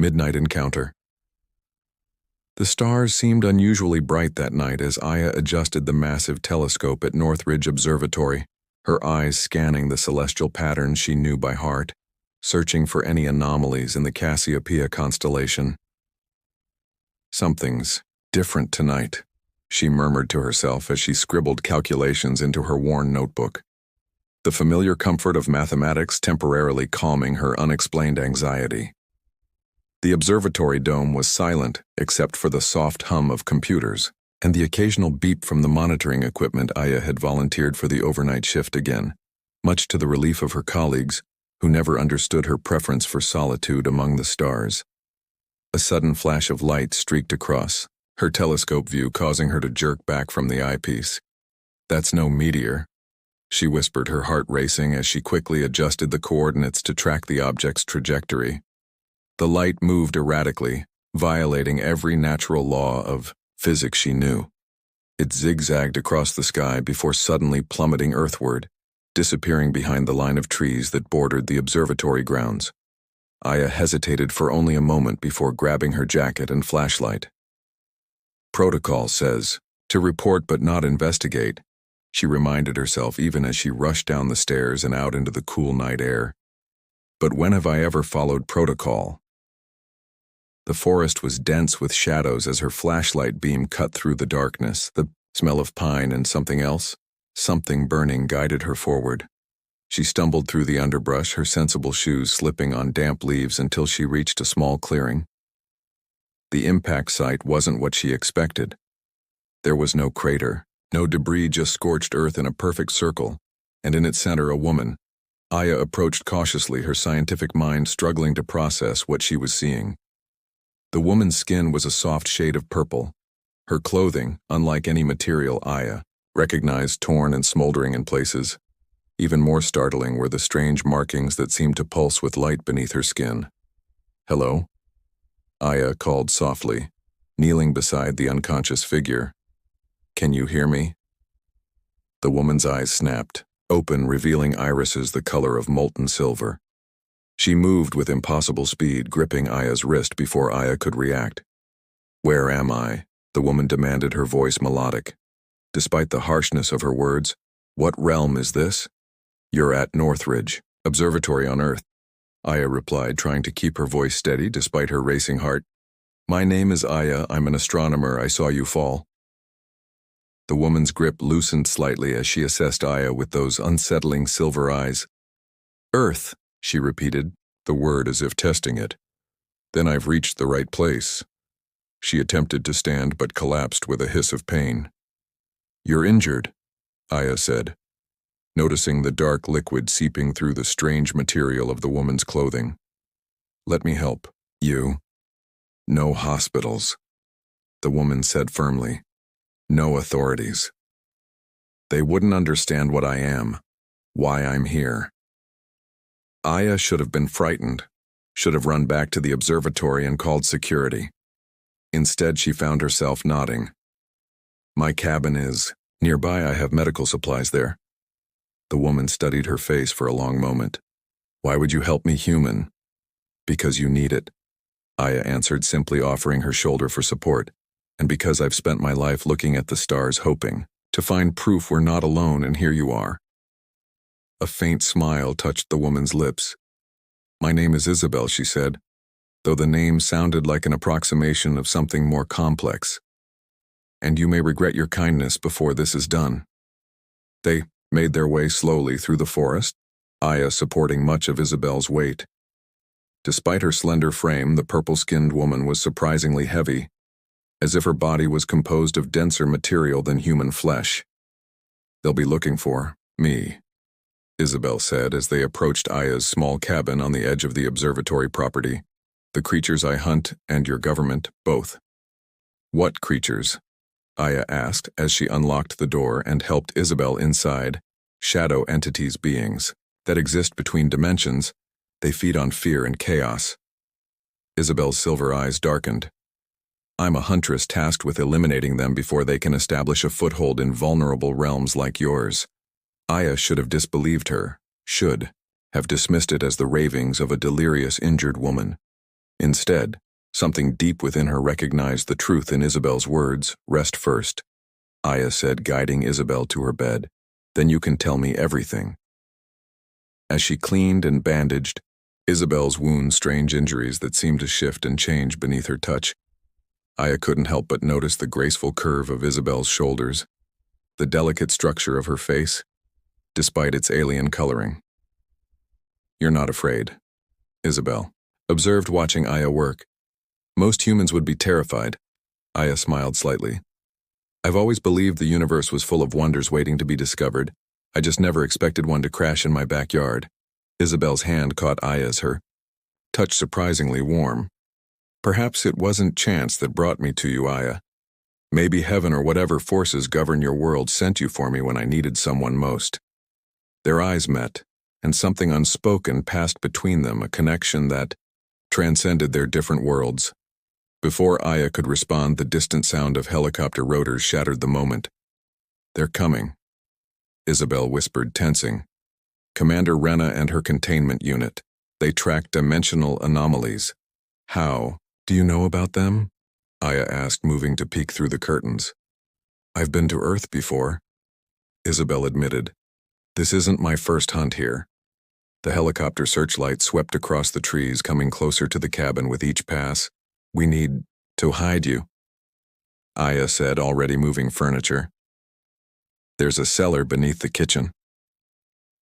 Midnight Encounter. The stars seemed unusually bright that night as Aya adjusted the massive telescope at Northridge Observatory, her eyes scanning the celestial patterns she knew by heart, searching for any anomalies in the Cassiopeia constellation. "Something's different tonight," she murmured to herself as she scribbled calculations into her worn notebook, the familiar comfort of mathematics temporarily calming her unexplained anxiety. The observatory dome was silent except for the soft hum of computers and the occasional beep from the monitoring equipment. Aya had volunteered for the overnight shift again, much to the relief of her colleagues, who never understood her preference for solitude among the stars. A sudden flash of light streaked across, her telescope view causing her to jerk back from the eyepiece. "That's no meteor," she whispered, her heart racing as she quickly adjusted the coordinates to track the object's trajectory. The light moved erratically, violating every natural law of physics she knew. It zigzagged across the sky before suddenly plummeting earthward, disappearing behind the line of trees that bordered the observatory grounds. Aya hesitated for only a moment before grabbing her jacket and flashlight. "Protocol says to report but not investigate," she reminded herself even as she rushed down the stairs and out into the cool night air. But when have I ever followed protocol? The forest was dense with shadows as her flashlight beam cut through the darkness. The smell of pine and something burning guided her forward. She stumbled through the underbrush, her sensible shoes slipping on damp leaves until she reached a small clearing. The impact site wasn't what she expected. There was no crater, no debris, just scorched earth in a perfect circle, and in its center a woman. Aya approached cautiously, her scientific mind struggling to process what she was seeing. The woman's skin was a soft shade of purple. Her clothing, unlike any material Aya recognized, torn and smoldering in places. Even more startling were the strange markings that seemed to pulse with light beneath her skin. "Hello?" Aya called softly, kneeling beside the unconscious figure. "Can you hear me?" The woman's eyes snapped, open, revealing irises the color of molten silver. She moved with impossible speed, gripping Aya's wrist before Aya could react. "Where am I?" the woman demanded, her voice melodic. Despite the harshness of her words, "What realm is this?" "You're at Northridge Observatory on Earth," Aya replied, trying to keep her voice steady despite her racing heart. "My name is Aya. I'm an astronomer. I saw you fall." The woman's grip loosened slightly as she assessed Aya with those unsettling silver eyes. "Earth," she repeated, the word as if testing it. "Then I've reached the right place." She attempted to stand but collapsed with a hiss of pain. "You're injured," Aya said, noticing the dark liquid seeping through the strange material of the woman's clothing. "Let me help you." "No hospitals," the woman said firmly. "No authorities. They wouldn't understand what I am, why I'm here." Aya should have been frightened, should have run back to the observatory and called security. Instead, she found herself nodding. "My cabin is nearby. I have medical supplies there." The woman studied her face for a long moment. "Why would you help me, human?" "Because you need it," Aya answered, simply offering her shoulder for support. "And because I've spent my life looking at the stars, hoping to find proof we're not alone, and here you are." A faint smile touched the woman's lips. "My name is Isabel," she said, though the name sounded like an approximation of something more complex. "And you may regret your kindness before this is done." They made their way slowly through the forest, Aya supporting much of Isabel's weight. Despite her slender frame, the purple-skinned woman was surprisingly heavy, as if her body was composed of denser material than human flesh. "They'll be looking for me," Isabel said as they approached Aya's small cabin on the edge of the observatory property. "The creatures I hunt and your government, both." "What creatures?" Aya asked as she unlocked the door and helped Isabel inside. "Shadow entities, beings that exist between dimensions. They feed on fear and chaos." Isabel's silver eyes darkened. "I'm a huntress tasked with eliminating them before they can establish a foothold in vulnerable realms like yours." Aya should have disbelieved her, should have dismissed it as the ravings of a delirious, injured woman. Instead, something deep within her recognized the truth in Isabel's words. "Rest first," Aya said, guiding Isabel to her bed. "Then you can tell me everything." As she cleaned and bandaged Isabel's wounds, strange injuries that seemed to shift and change beneath her touch, Aya couldn't help but notice the graceful curve of Isabel's shoulders, the delicate structure of her face, despite its alien coloring. "You're not afraid," Isabel observed, watching Aya work. "Most humans would be terrified." Aya smiled slightly. "I've always believed the universe was full of wonders waiting to be discovered. I just never expected one to crash in my backyard." Isabel's hand caught Aya's, her touch surprisingly warm. "Perhaps it wasn't chance that brought me to you, Aya. Maybe heaven or whatever forces govern your world sent you for me when I needed someone most." Their eyes met, and something unspoken passed between them, a connection that transcended their different worlds. Before Aya could respond, the distant sound of helicopter rotors shattered the moment. "They're coming," Isabel whispered, tensing. "Commander Rena and her containment unit. They track dimensional anomalies." "How? Do you know about them?" Aya asked, moving to peek through the curtains. "I've been to Earth before," Isabel admitted. "This isn't my first hunt here." The helicopter searchlight swept across the trees, coming closer to the cabin with each pass. "We need to hide you," Aya said, already moving furniture. "There's a cellar beneath the kitchen."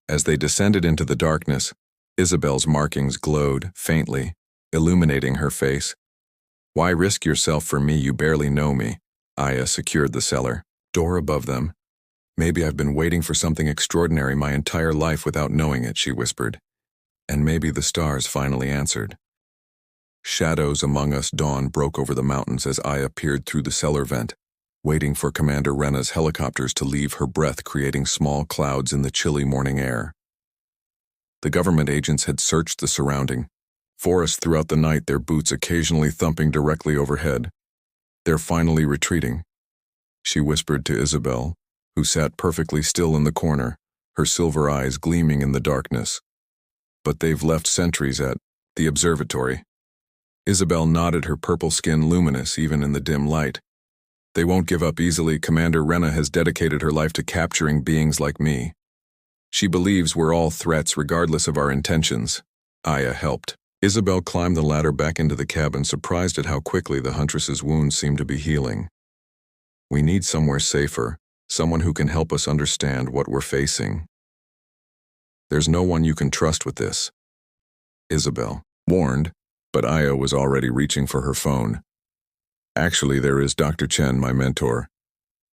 As they descended into the darkness, Isabel's markings glowed faintly, illuminating her face. "Why risk yourself for me? You barely know me." Aya secured the cellar door above them. "Maybe I've been waiting for something extraordinary my entire life without knowing it," she whispered. "And maybe the stars finally answered." Shadows among us. Dawn broke over the mountains as Aya peered through the cellar vent, waiting for Commander Rena's helicopters to leave, her breath creating small clouds in the chilly morning air. The government agents had searched the surrounding forest throughout the night, their boots occasionally thumping directly overhead. "They're finally retreating," she whispered to Isabel, who sat perfectly still in the corner, her silver eyes gleaming in the darkness. "But they've left sentries at the observatory." Isabel nodded, her purple skin luminous even in the dim light. "They won't give up easily. Commander Rena has dedicated her life to capturing beings like me. She believes we're all threats regardless of our intentions." Aya helped. Isabel climbed the ladder back into the cabin, surprised at how quickly the Huntress's wounds seemed to be healing. "We need somewhere safer, someone who can help us understand what we're facing. There's no one you can trust with this," Isabel warned, but Aya was already reaching for her phone. "Actually, there is Dr. Chen, my mentor.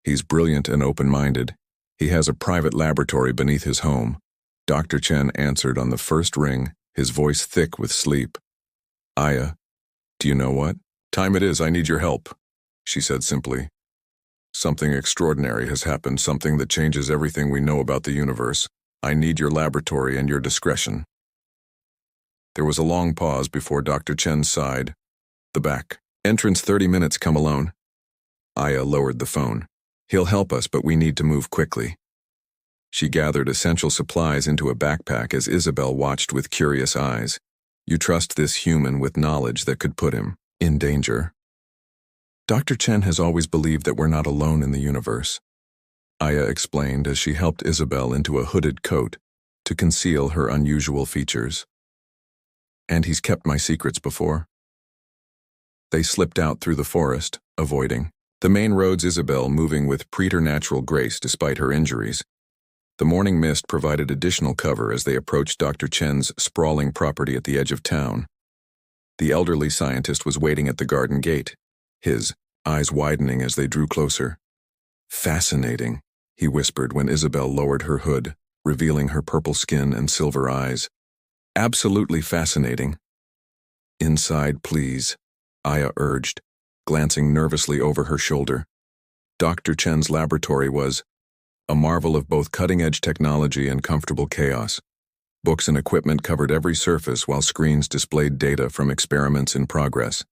He's brilliant and open-minded. He has a private laboratory beneath his home." Dr. Chen answered on the first ring, his voice thick with sleep. "Aya, do you know what time it is? I need your help," she said simply. "Something extraordinary has happened, something that changes everything we know about the universe. I need your laboratory and your discretion." There was a long pause before Dr. Chen sighed. "The back entrance, 30 minutes, come alone." Aya lowered the phone. "He'll help us, but we need to move quickly." She gathered essential supplies into a backpack as Isabel watched with curious eyes. "You trust this human with knowledge that could put him in danger?" "Dr. Chen has always believed that we're not alone in the universe," Aya explained as she helped Isabel into a hooded coat to conceal her unusual features. "And he's kept my secrets before." They slipped out through the forest, avoiding the main roads, Isabel moving with preternatural grace despite her injuries. The morning mist provided additional cover as they approached Dr. Chen's sprawling property at the edge of town. The elderly scientist was waiting at the garden gate, his eyes widening as they drew closer. "Fascinating," he whispered when Isabel lowered her hood, revealing her purple skin and silver eyes. "Absolutely fascinating." "Inside, please," Aya urged, glancing nervously over her shoulder. Dr. Chen's laboratory was a marvel of both cutting-edge technology and comfortable chaos. Books and equipment covered every surface while screens displayed data from experiments in progress.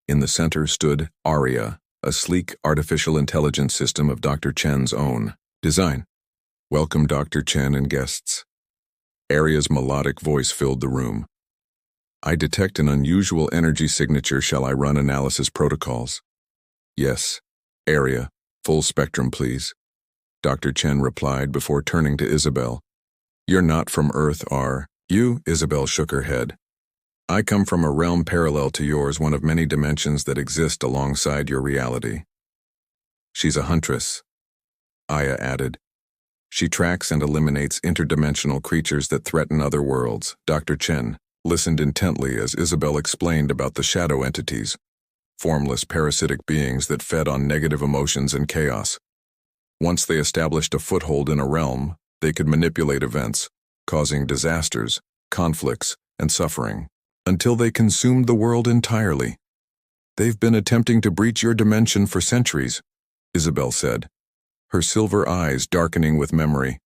In the center stood Aria, a sleek artificial intelligence system of Dr. Chen's own design. "Welcome, Dr. Chen and guests." Aria's melodic voice filled the room. I detect an unusual energy signature. Shall I run analysis protocols? Yes. Area. Full spectrum, please. Dr. Chen replied before turning to Isabel. You're not from Earth, are you? Isabel shook her head. I come from a realm parallel to yours, one of many dimensions that exist alongside your reality. She's a huntress, Aya added. She tracks and eliminates interdimensional creatures that threaten other worlds. Dr. Chen listened intently as Isabel explained about the shadow entities, formless parasitic beings that fed on negative emotions and chaos. Once they established a foothold in a realm, they could manipulate events, causing disasters, conflicts, and suffering, until they consumed the world entirely. They've been attempting to breach your dimension for centuries, Isabel said, her silver eyes darkening with memory.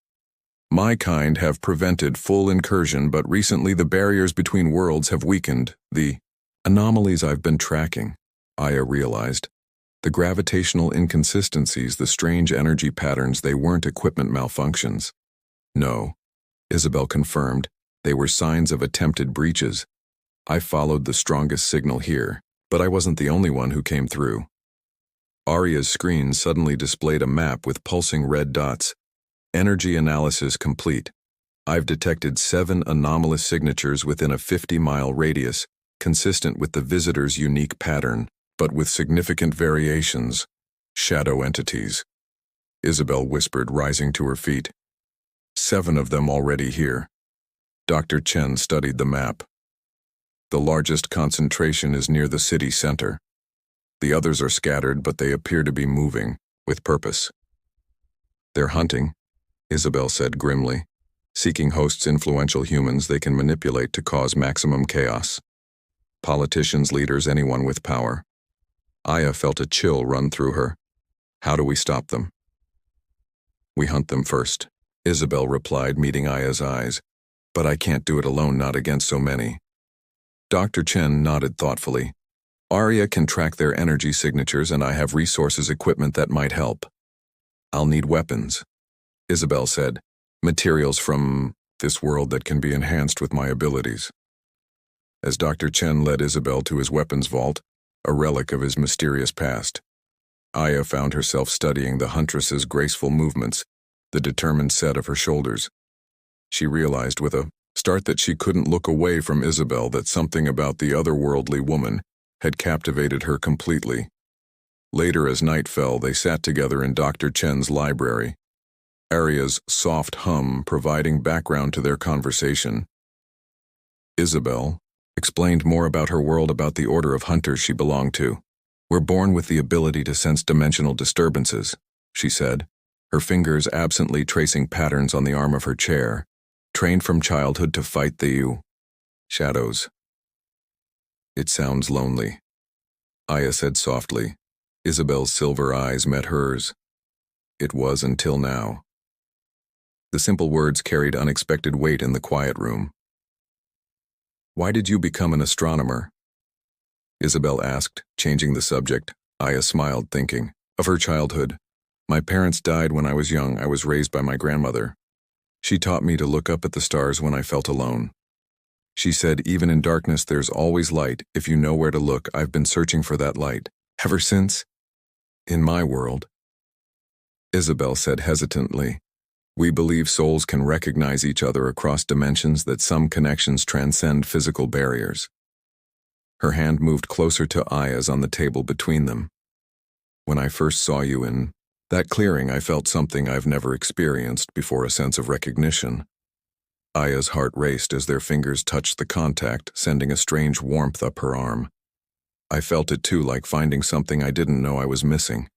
My kind have prevented full incursion, but recently the barriers between worlds have weakened. The anomalies I've been tracking, Aya realized. The gravitational inconsistencies, the strange energy patterns, they weren't equipment malfunctions. No, Isabel confirmed, they were signs of attempted breaches. I followed the strongest signal here, but I wasn't the only one who came through. Arya's screen suddenly displayed a map with pulsing red dots. Energy analysis complete. I've detected 7 anomalous signatures within a 50-mile radius, consistent with the visitor's unique pattern, but with significant variations. Shadow entities, Isabel whispered, rising to her feet. 7 of them already here. Dr. Chen studied the map. The largest concentration is near the city center. The others are scattered, but they appear to be moving, with purpose. They're hunting, Isabel said grimly, seeking hosts, influential humans they can manipulate to cause maximum chaos. Politicians, leaders, anyone with power. Aya felt a chill run through her. How do we stop them? We hunt them first, Isabel replied, meeting Aya's eyes. But I can't do it alone, not against so many. Dr. Chen nodded thoughtfully. Arya can track their energy signatures, and I have resources, equipment that might help. I'll need weapons, Isabel said. Materials from this world that can be enhanced with my abilities. As Dr. Chen led Isabel to his weapons vault, a relic of his mysterious past, Aya found herself studying the Huntress's graceful movements, the determined set of her shoulders. She realized with a start that she couldn't look away from Isabel, that something about the otherworldly woman had captivated her completely. Later, as night fell, they sat together in Dr. Chen's library, Arya's soft hum providing background to their conversation. Isabel explained more about her world, about the order of hunters she belonged to. We're born with the ability to sense dimensional disturbances, she said, her fingers absently tracing patterns on the arm of her chair, trained from childhood to fight the shadows. It sounds lonely, Aya said softly. Isabel's silver eyes met hers. It was until now. The simple words carried unexpected weight in the quiet room. Why did you become an astronomer? Isabel asked, changing the subject. Aya smiled, thinking of her childhood. My parents died when I was young. I was raised by my grandmother. She taught me to look up at the stars when I felt alone. She said, even in darkness there's always light. If you know where to look, I've been searching for that light. Ever since? In my world, Isabel said hesitantly, we believe souls can recognize each other across dimensions, that some connections transcend physical barriers. Her hand moved closer to Aya's on the table between them. When I first saw you in that clearing, I felt something I've never experienced before, a sense of recognition. Aya's heart raced as their fingers touched the contact, sending a strange warmth up her arm. I felt it too, like finding something I didn't know I was missing.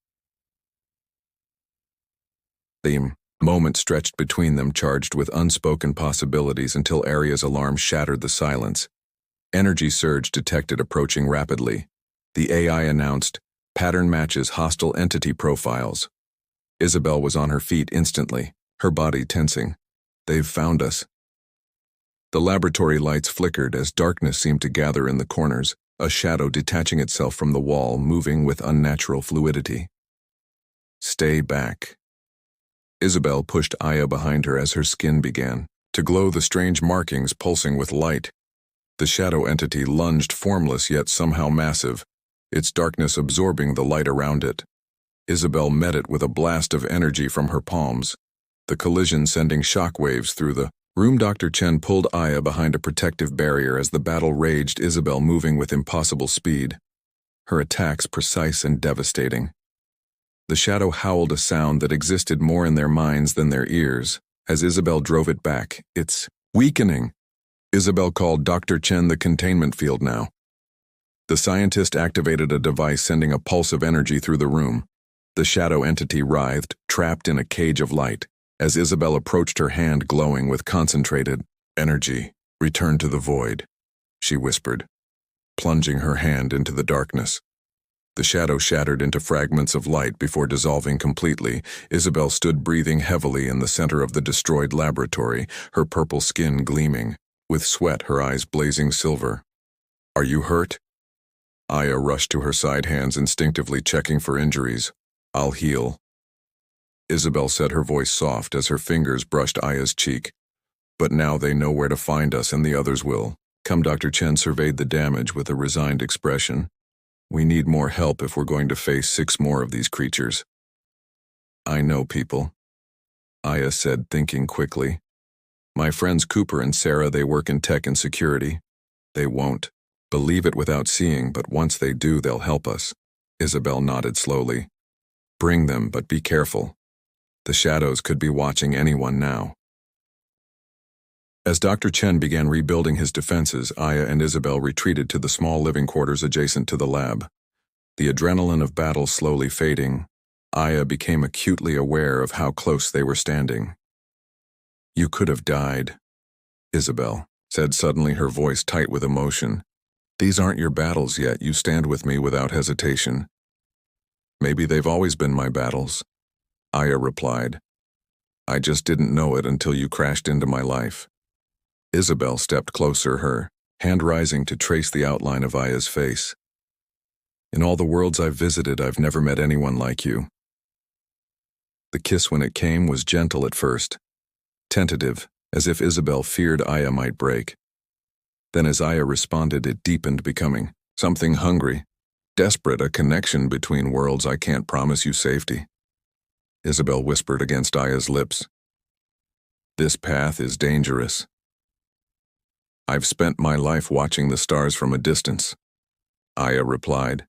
The moment stretched between them, charged with unspoken possibilities, until Arya's alarm shattered the silence. Energy surge detected approaching rapidly. The AI announced, pattern matches hostile entity profiles. Isabel was on her feet instantly, her body tensing. They've found us. The laboratory lights flickered as darkness seemed to gather in the corners, a shadow detaching itself from the wall, moving with unnatural fluidity. Stay back. Isabel pushed Aya behind her as her skin began to glow, the strange markings pulsing with light. The shadow entity lunged, formless yet somehow massive, its darkness absorbing the light around it. Isabel met it with a blast of energy from her palms, the collision sending shockwaves through the room. Dr. Chen pulled Aya behind a protective barrier as the battle raged, Isabel moving with impossible speed, her attacks precise and devastating. The shadow howled, a sound that existed more in their minds than their ears, as Isabel drove it back. It's weakening. Isabel called Dr. Chen, the containment field now. The scientist activated a device sending a pulse of energy through the room. The shadow entity writhed, trapped in a cage of light, as Isabel approached, her hand glowing with concentrated energy. Return to the void, she whispered, plunging her hand into the darkness. The shadow shattered into fragments of light before dissolving completely. Isabel stood breathing heavily in the center of the destroyed laboratory, her purple skin gleaming, with sweat, her eyes blazing silver. Are you hurt? Aya rushed to her side, hands instinctively checking for injuries. I'll heal, Isabel said, her voice soft as her fingers brushed Aya's cheek. But now they know where to find us, and the others will. Come. Dr. Chen surveyed the damage with a resigned expression. We need more help if we're going to face 6 more of these creatures. I know people, Aya said, thinking quickly. My friends Cooper and Sarah, they work in tech and security. They won't believe it without seeing, but once they do, they'll help us. Isabel nodded slowly. Bring them, but be careful. The shadows could be watching anyone now. As Dr. Chen began rebuilding his defenses, Aya and Isabel retreated to the small living quarters adjacent to the lab. The adrenaline of battle slowly fading, Aya became acutely aware of how close they were standing. You could have died, Isabel said suddenly, her voice tight with emotion. These aren't your battles yet. You stand with me without hesitation. Maybe they've always been my battles, Aya replied. I just didn't know it until you crashed into my life. Isabel stepped closer, her hand rising to trace the outline of Aya's face. In all the worlds I've visited, I've never met anyone like you. The kiss, when it came, was gentle at first, tentative, as if Isabel feared Aya might break. Then as Aya responded, it deepened, becoming something hungry, desperate, a connection between worlds. I can't promise you safety, Isabel whispered against Aya's lips. This path is dangerous. I've spent my life watching the stars from a distance, Aya replied,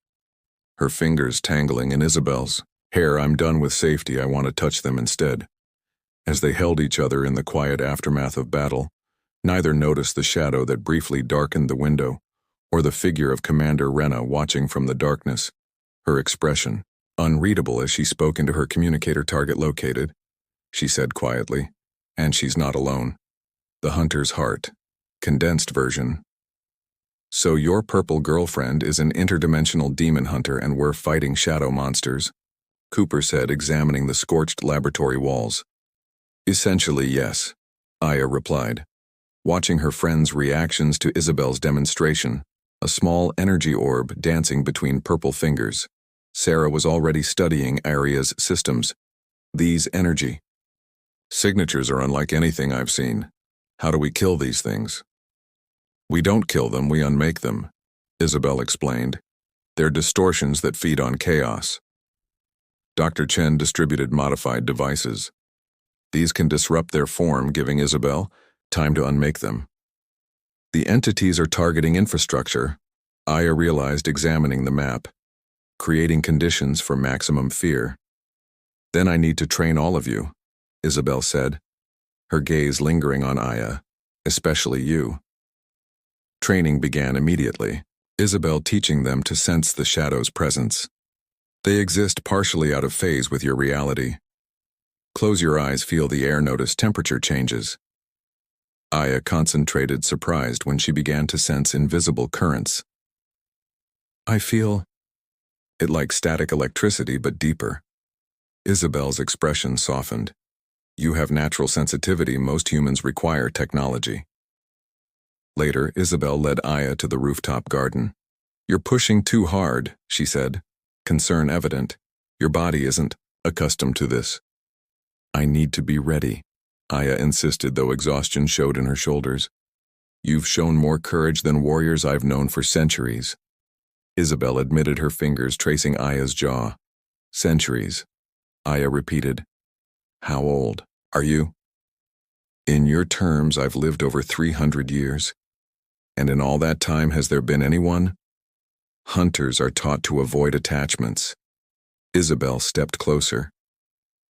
her fingers tangling in Isabel's hair. I'm done with safety. I want to touch them instead. As they held each other in the quiet aftermath of battle, neither noticed the shadow that briefly darkened the window, or the figure of Commander Rena watching from the darkness, her expression unreadable as she spoke into her communicator. Target located, she said quietly, and she's not alone. The Hunter's heart, condensed version. So your purple girlfriend is an interdimensional demon hunter and we're fighting shadow monsters, Cooper said, examining the scorched laboratory walls. Essentially, yes, Aya replied, watching her friend's reactions to Isabel's demonstration, a small energy orb dancing between purple fingers. Sarah was already studying Aria's systems. These energy signatures are unlike anything I've seen. How do we kill these things? We don't kill them, we unmake them, Isabel explained. They're distortions that feed on chaos. Dr. Chen distributed modified devices. These can disrupt their form, giving Isabel time to unmake them. The entities are targeting infrastructure, Aya realized, examining the map, creating conditions for maximum fear. Then I need to train all of you, Isabel said, her gaze lingering on Aya, especially you. Training began immediately, Isabel teaching them to sense the shadow's presence. They exist partially out of phase with your reality. Close your eyes, feel the air, notice temperature changes. Aya concentrated, surprised when she began to sense invisible currents. I feel it like static electricity, but deeper. Isabel's expression softened. You have natural sensitivity, most humans require technology. Later, Isabel led Aya to the rooftop garden. You're pushing too hard, she said, concern evident. Your body isn't accustomed to this. I need to be ready, Aya insisted, though exhaustion showed in her shoulders. You've shown more courage than warriors I've known for centuries. Isabel admitted, her fingers tracing Aya's jaw. Centuries, Aya repeated. How old are you? In your terms, I've lived over 300 years. And in all that time, has there been anyone? Hunters are taught to avoid attachments. Isabel stepped closer.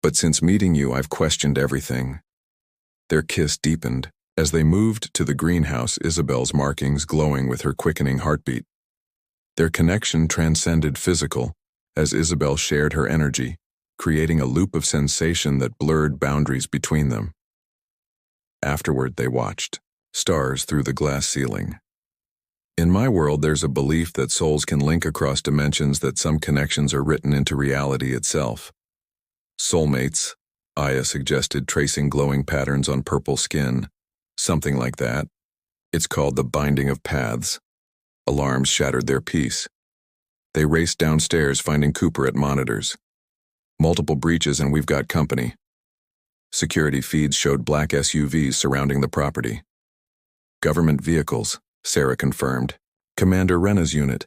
But since meeting you, I've questioned everything. Their kiss deepened. As they moved to the greenhouse, Isabel's markings glowing with her quickening heartbeat. Their connection transcended physical, as Isabel shared her energy, creating a loop of sensation that blurred boundaries between them. Afterward, they watched stars through the glass ceiling. In my world, there's a belief that souls can link across dimensions, that some connections are written into reality itself. Soulmates, Aya suggested, tracing glowing patterns on purple skin. Something like that. It's called the binding of paths. Alarms shattered their peace. They raced downstairs, finding Cooper at monitors. Multiple breaches and we've got company. Security feeds showed black SUVs surrounding the property. Government vehicles, Sarah confirmed. Commander Rena's unit.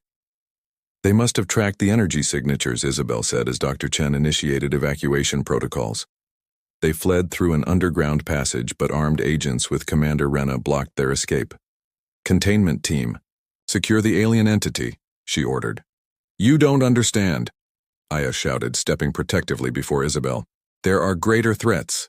They must have tracked the energy signatures, Isabel said as Dr. Chen initiated evacuation protocols. They fled through an underground passage, but armed agents with Commander Rena blocked their escape. Containment team, secure the alien entity, she ordered. You don't understand, Aya shouted, stepping protectively before Isabel. There are greater threats.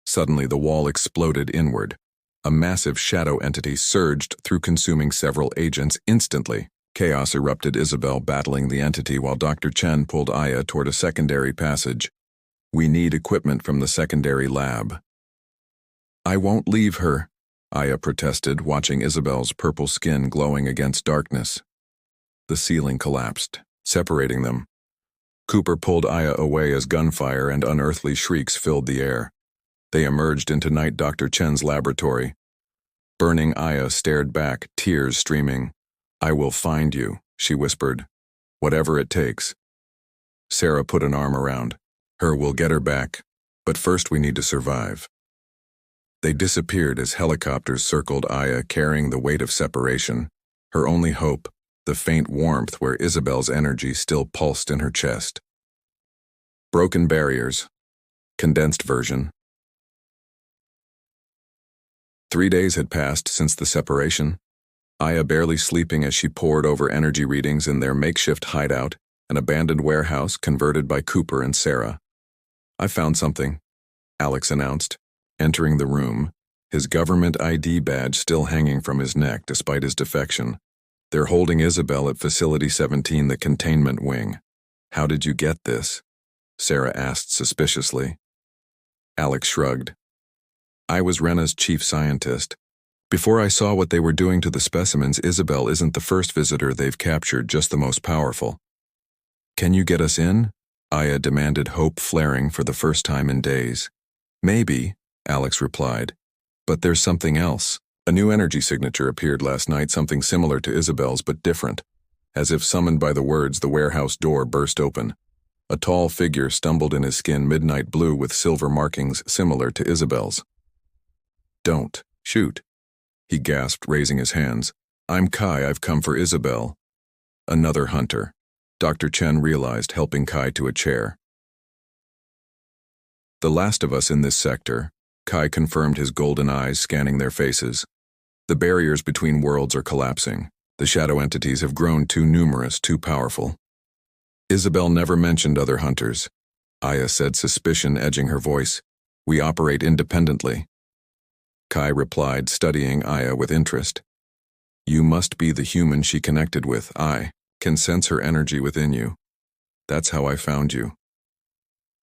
Suddenly, the wall exploded inward. A massive shadow entity surged through, consuming several agents instantly. Chaos erupted, Isabel battling the entity while Dr. Chen pulled Aya toward a secondary passage. We need equipment from the secondary lab. I won't leave her, Aya protested, watching Isabel's purple skin glowing against darkness. The ceiling collapsed, separating them. Cooper pulled Aya away as gunfire and unearthly shrieks filled the air. They emerged into Night Dr. Chen's laboratory. Burning Aya stared back, tears streaming. I will find you, she whispered. Whatever it takes. Sarah put an arm around her. We'll get her back, but first we need to survive. They disappeared as helicopters circled Aya, carrying the weight of separation, her only hope, the faint warmth where Isabel's energy still pulsed in her chest. Broken barriers. Condensed version. 3 days had passed since the separation, Aya barely sleeping as she pored over energy readings in their makeshift hideout, an abandoned warehouse converted by Cooper and Sarah. I found something, Alex announced, entering the room, his government ID badge still hanging from his neck despite his defection. They're holding Isabel at Facility 17, the containment wing. How did you get this? Sarah asked suspiciously. Alex shrugged. I was Rena's chief scientist. Before I saw what they were doing to the specimens, Isabel isn't the first visitor they've captured, just the most powerful. Can you get us in? Aya demanded, hope flaring for the first time in days. Maybe, Alex replied. But there's something else. A new energy signature appeared last night, something similar to Isabel's but different. As if summoned by the words, the warehouse door burst open. A tall figure stumbled in, his skin midnight blue with silver markings similar to Isabel's. Don't shoot, he gasped, raising his hands. I'm Kai, I've come for Isabel. Another hunter, Dr. Chen realized, helping Kai to a chair. The last of us in this sector, Kai confirmed, his golden eyes scanning their faces. The barriers between worlds are collapsing. The shadow entities have grown too numerous, too powerful. Isabel never mentioned other hunters, Aya said, suspicion edging her voice. We operate independently. Kai replied, studying Aya with interest. You must be the human she connected with. I can sense her energy within you. That's how I found you.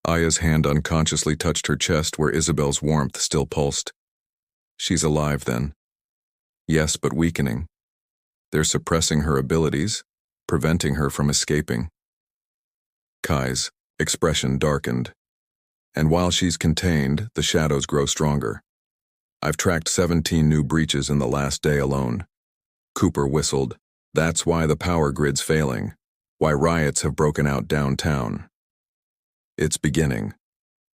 Aya's hand unconsciously touched her chest where Isabel's warmth still pulsed. She's alive then. Yes, but weakening. They're suppressing her abilities, preventing her from escaping. Kai's expression darkened. And while she's contained, the shadows grow stronger. I've tracked 17 new breaches in the last day alone. Cooper whistled. That's why the power grid's failing. Why riots have broken out downtown. It's beginning,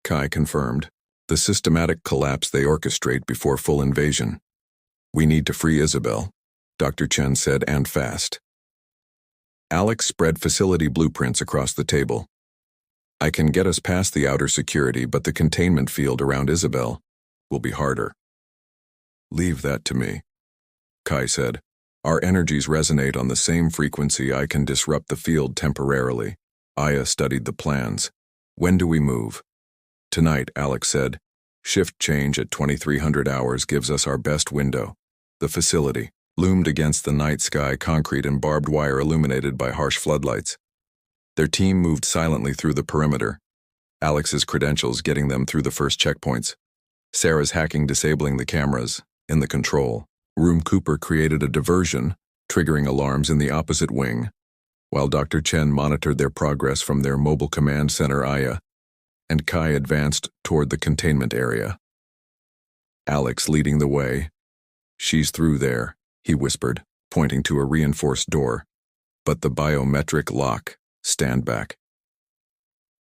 Kai confirmed. The systematic collapse they orchestrate before full invasion. We need to free Isabel, Dr. Chen said, and fast. Alex spread facility blueprints across the table. I can get us past the outer security, but the containment field around Isabel will be harder. Leave that to me, Kai said. Our energies resonate on the same frequency. I can disrupt the field temporarily. Aya studied the plans. When do we move? Tonight, Alex said. Shift change at 2300 hours gives us our best window. The facility loomed against the night sky, concrete and barbed wire illuminated by harsh floodlights. Their team moved silently through the perimeter, Alex's credentials getting them through the first checkpoints. Sarah's hacking disabling the cameras. In the control room, Cooper created a diversion, triggering alarms in the opposite wing, while Dr. Chen monitored their progress from their mobile command center. Aya and Kai advanced toward the containment area. Alex leading the way. She's through there, he whispered, pointing to a reinforced door. But the biometric lock. Stand back.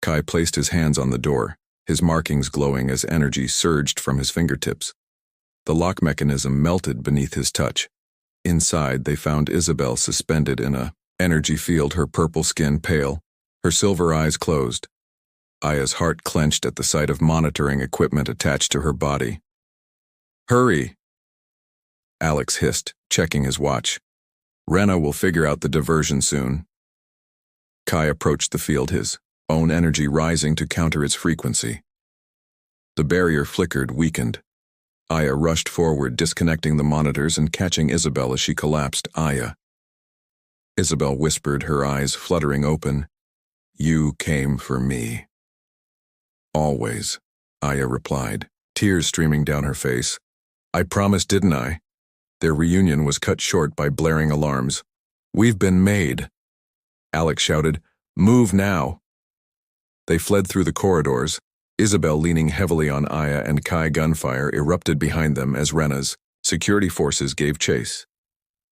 Kai placed his hands on the door, his markings glowing as energy surged from his fingertips. The lock mechanism melted beneath his touch. Inside, they found Isabel suspended in a energy field, her purple skin pale, her silver eyes closed. Aya's heart clenched at the sight of monitoring equipment attached to her body. Hurry! Alex hissed, checking his watch. Rena will figure out the diversion soon. Kai approached the field, his own energy rising to counter its frequency. The barrier flickered, weakened. Aya rushed forward, disconnecting the monitors and catching Isabel as she collapsed. Aya. Isabel whispered, her eyes fluttering open. You came for me. Always, Aya replied, tears streaming down her face. I promised, didn't I? Their reunion was cut short by blaring alarms. We've been made. Alex shouted, move now. They fled through the corridors, Isabel leaning heavily on Aya, and Kai. Gunfire erupted behind them as Rena's security forces gave chase.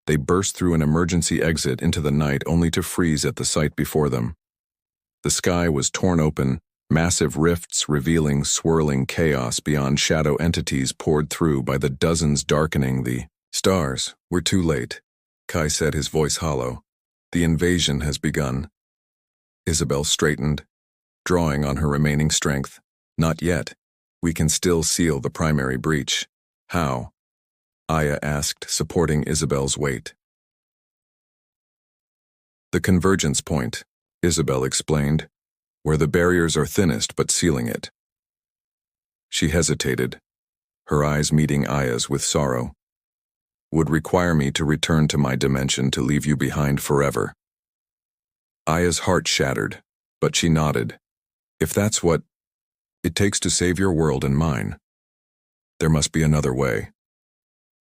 They burst through an emergency exit into the night, only to freeze at the sight before them. The sky was torn open, massive rifts revealing swirling chaos beyond. Shadow entities poured through by the dozens, darkening the stars. We're too late, Kai said, his voice hollow. The invasion has begun. Isabel straightened, drawing on her remaining strength. Not yet. We can still seal the primary breach. How? Aya asked, supporting Isabel's weight. The convergence point, Isabel explained, where the barriers are thinnest but sealing it. She hesitated, her eyes meeting Aya's with sorrow. Would require me to return to my dimension to leave you behind forever. Aya's heart shattered, but she nodded. If that's what it takes to save your world and mine, there must be another way.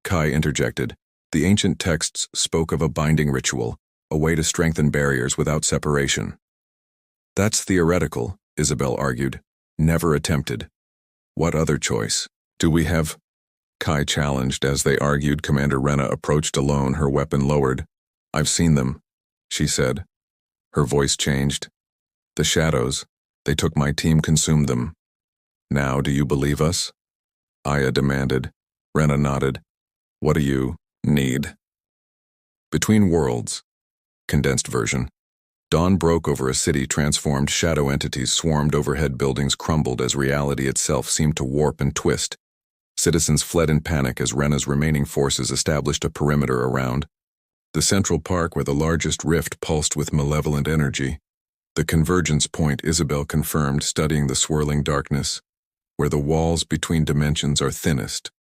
Kai interjected. The ancient texts spoke of a binding ritual, a way to strengthen barriers without separation. That's theoretical, Isabel argued. Never attempted. What other choice do we have? Kai challenged as they argued. Commander Rena approached alone, her weapon lowered. I've seen them, she said. Her voice changed. The shadows, they took my team, consumed them. Now do you believe us? Aya demanded. Rena nodded. What do you need? Between worlds. Condensed version. Dawn broke over a city transformed. Shadow entities swarmed overhead. Buildings crumbled as reality itself seemed to warp and twist. Citizens fled in panic as Rena's remaining forces established a perimeter around the central park, where the largest rift pulsed with malevolent energy. The convergence point, Isabel confirmed, studying the swirling darkness, where the walls between dimensions are thinnest.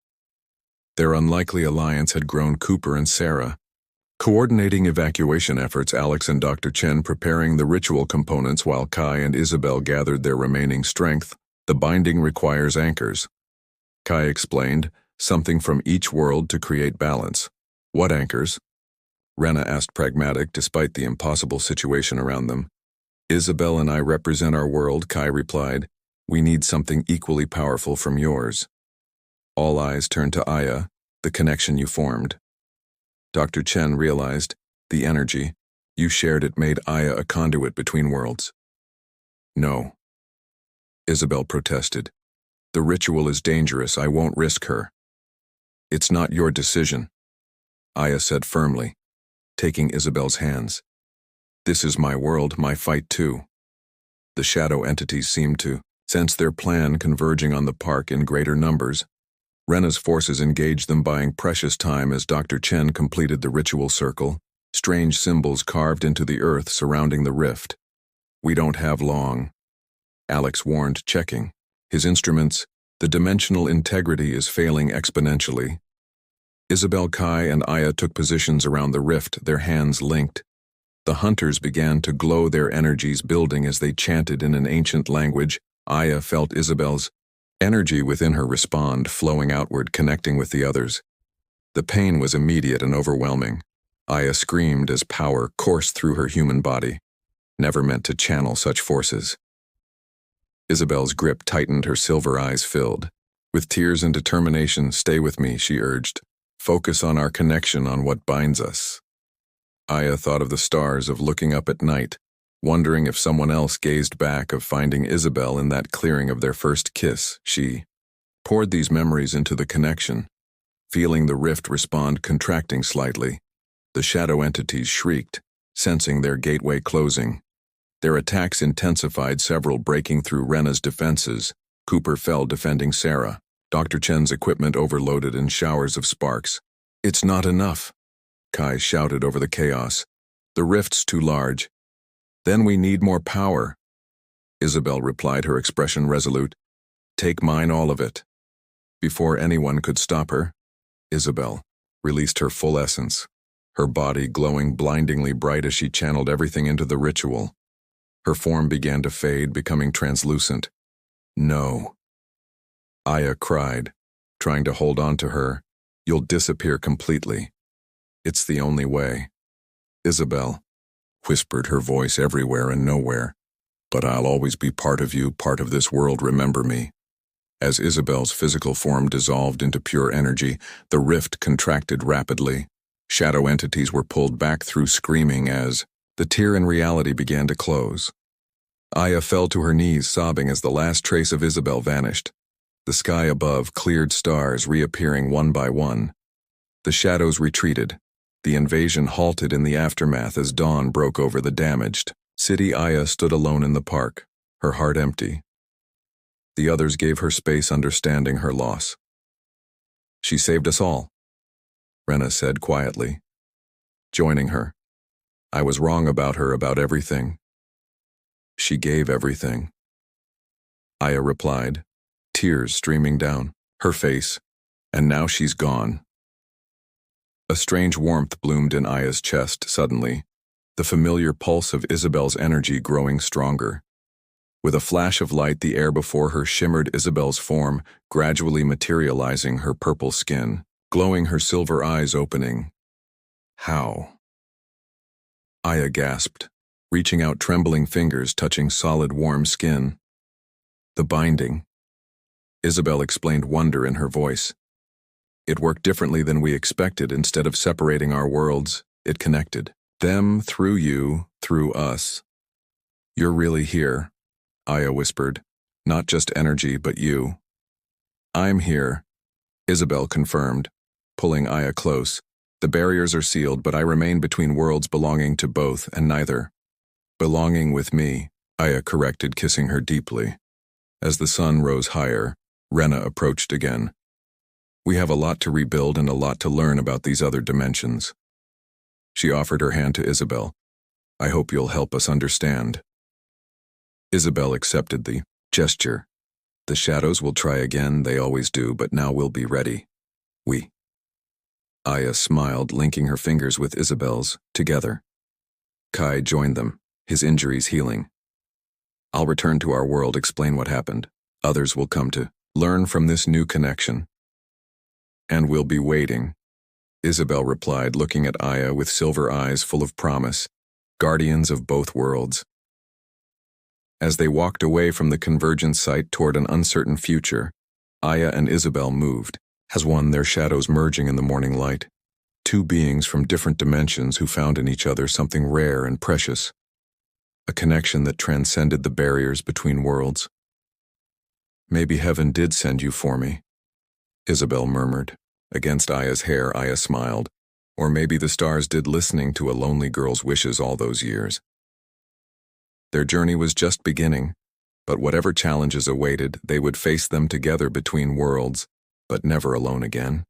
Their unlikely alliance had grown. Cooper and Sarah coordinating evacuation efforts, Alex and Dr. Chen preparing the ritual components, while Kai and Isabel gathered their remaining strength. The binding requires anchors, Kai explained, something from each world to create balance. What anchors? Rena asked, pragmatic despite the impossible situation around them. Isabel and I represent our world, Kai replied. We need something equally powerful from yours. All eyes turned to Aya, the connection you formed. Dr. Chen realized, the energy you shared, it made Aya a conduit between worlds. No, Isabel protested. The ritual is dangerous. I won't risk her. It's not your decision, Aya said firmly, taking Isabel's hands. This is my world, my fight too. The shadow entities seemed to sense their plan converging on the park in greater numbers. Rena's forces engaged them, buying precious time as Dr. Chen completed the ritual circle, strange symbols carved into the earth surrounding the rift. We don't have long, Alex warned, checking his instruments. The dimensional integrity is failing exponentially. Isabel, Kai, and Aya took positions around the rift, their hands linked. The hunters began to glow, their energies building as they chanted in an ancient language. Aya felt Isabel's energy within her respond, flowing outward, connecting with the others. The pain was immediate and overwhelming. Aya screamed as power coursed through her human body, never meant to channel such forces. Isabel's grip tightened, her silver eyes filled. With tears and determination, "Stay with me," she urged. "Focus on our connection, on what binds us." Aya thought of the stars, of looking up at night, wondering if someone else gazed back, of finding Isabel in that clearing of their first kiss. She poured these memories into the connection, feeling the rift respond, contracting slightly. The shadow entities shrieked, sensing their gateway closing. Their attacks intensified, several breaking through Rena's defenses. Cooper fell defending Sarah. Dr. Chen's equipment overloaded in showers of sparks. "It's not enough," Kai shouted over the chaos. "The rift's too large." "Then we need more power," Isabel replied, her expression resolute. "Take mine, all of it." Before anyone could stop her, Isabel released her full essence, her body glowing blindingly bright as she channeled everything into the ritual. Her form began to fade, becoming translucent. "No," Aya cried, trying to hold on to her. "You'll disappear completely. It's the only way." "Isabel," whispered, her voice everywhere and nowhere. "But I'll always be part of you, part of this world, remember me." As Isabel's physical form dissolved into pure energy, the rift contracted rapidly. Shadow entities were pulled back through, screaming as the tear in reality began to close. Aya fell to her knees, sobbing as the last trace of Isabel vanished. The sky above cleared, stars reappearing one by one. The shadows retreated. The invasion halted in the aftermath as dawn broke over the damaged city. Aya stood alone in the park, her heart empty. The others gave her space, understanding her loss. "She saved us all," Rena said quietly, joining her. "I was wrong about her, about everything. She gave everything," Aya replied, tears streaming down her face. "And now she's gone." A strange warmth bloomed in Aya's chest suddenly, the familiar pulse of Isabel's energy growing stronger. With a flash of light, the air before her shimmered, Isabel's form gradually materializing, her purple skin glowing, her silver eyes opening. "How?" Aya gasped, reaching out trembling fingers, touching solid warm skin. "The binding," Isabel explained, wonder in her voice. "It worked differently than we expected. Instead of separating our worlds, it connected them through you, through us." "You're really here," Aya whispered. "Not just energy, but you." "I'm here," Isabel confirmed, pulling Aya close. "The barriers are sealed, but I remain between worlds, belonging to both and neither." "Belonging with me," Aya corrected, kissing her deeply. As the sun rose higher, Rena approached again. "We have a lot to rebuild and a lot to learn about these other dimensions." She offered her hand to Isabel. "I hope you'll help us understand." Isabel accepted the gesture. "The shadows will try again, they always do, but now we'll be ready. We." Aya smiled, linking her fingers with Isabel's, together. Kai joined them, his injuries healing. "I'll return to our world, explain what happened. Others will come to learn from this new connection." "And we'll be waiting," Isabel replied, looking at Aya with silver eyes full of promise. "Guardians of both worlds." As they walked away from the convergence site toward an uncertain future, Aya and Isabel moved, as one, their shadows merging in the morning light. Two beings from different dimensions who found in each other something rare and precious. A connection that transcended the barriers between worlds. "Maybe heaven did send you for me," Isabel murmured, Against Aya's hair, Aya smiled. Or maybe the stars did, listening to a lonely girl's wishes all those years. Their journey was just beginning, but whatever challenges awaited, they would face them together between worlds, but never alone again.